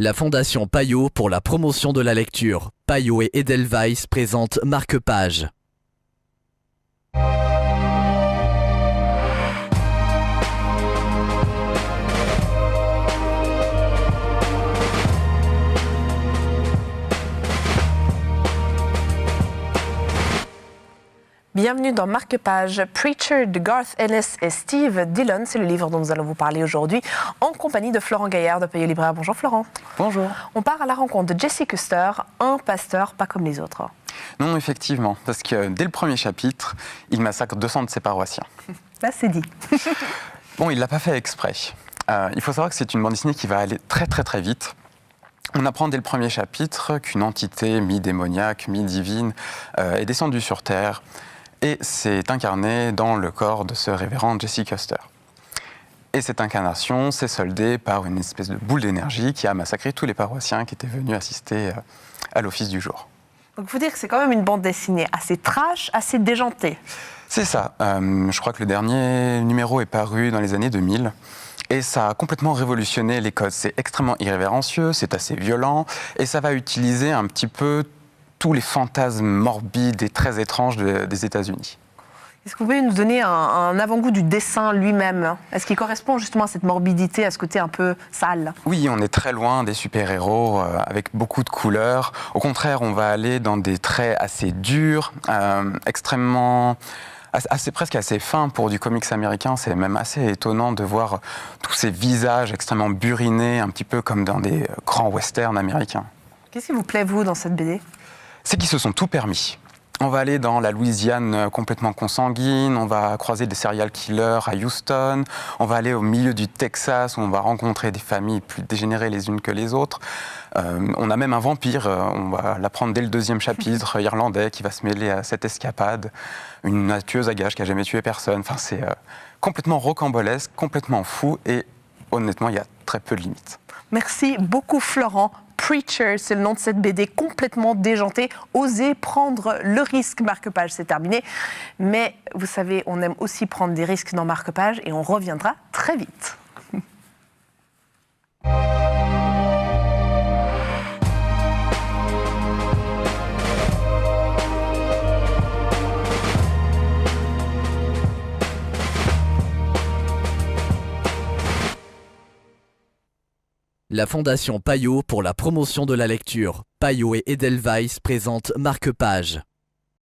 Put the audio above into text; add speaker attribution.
Speaker 1: La Fondation Payot pour la promotion de la lecture. Payot et Edelweiss présentent Marque-Page.
Speaker 2: Bienvenue dans Marque-Page. Preacher de Garth Ennis et Steve Dillon, c'est le livre dont nous allons vous parler aujourd'hui en compagnie de Florent Gaillard de Payot Libraire. Bonjour Florent.
Speaker 3: Bonjour.
Speaker 2: On part à la rencontre de Jesse Custer, un pasteur pas comme les autres.
Speaker 3: Non, effectivement, parce que dès le premier chapitre, il massacre 200 de ses paroissiens.
Speaker 2: Là, c'est dit.
Speaker 3: Bon, il ne l'a pas fait exprès. Il faut savoir que c'est une bande dessinée qui va aller très vite. On apprend dès le premier chapitre qu'une entité mi-démoniaque, mi-divine est descendue sur Terre et s'est incarnée dans le corps de ce révérend Jesse Custer. Et cette incarnation s'est soldée par une espèce de boule d'énergie qui a massacré tous les paroissiens qui étaient venus assister à l'office du jour.
Speaker 2: Donc il faut dire que c'est quand même une bande dessinée assez trash, assez déjantée.
Speaker 3: C'est ça. Je crois que le dernier numéro est paru dans les années 2000. Et ça a complètement révolutionné les codes. C'est extrêmement irrévérencieux, c'est assez violent, et ça va utiliser un petit peu tous les fantasmes morbides et très étranges des États-Unis.
Speaker 2: Est-ce que vous pouvez nous donner un avant-goût du dessin lui-même? Est-ce qu'il correspond justement à cette morbidité, à ce côté un peu sale?
Speaker 3: Oui, on est très loin des super-héros avec beaucoup de couleurs. Au contraire, on va aller dans des traits assez durs, presque assez fin pour du comics américain. C'est même assez étonnant de voir tous ces visages extrêmement burinés, un petit peu comme dans des grands westerns américains.
Speaker 2: Qu'est-ce qui vous plaît, vous, dans cette BD?
Speaker 3: C'est qu'ils se sont tout permis. On va aller dans la Louisiane complètement consanguine, on va croiser des serial killers à Houston, on va aller au milieu du Texas où on va rencontrer des familles plus dégénérées les unes que les autres. On a même un vampire, on va l'apprendre dès le deuxième chapitre, irlandais, qui va se mêler à cette escapade. Une tueuse à gages qui n'a jamais tué personne. Enfin, c'est complètement rocambolesque, complètement fou et honnêtement, il y a très peu de limites.
Speaker 2: Merci beaucoup Florent. Preacher, c'est le nom de cette BD complètement déjantée. Osez prendre le risque. Marque-Page, c'est terminé. Mais vous savez, on aime aussi prendre des risques dans Marque-Page et on reviendra très vite.
Speaker 1: La Fondation Payot pour la promotion de la lecture. Payot et Edelweiss présentent Marque-Page.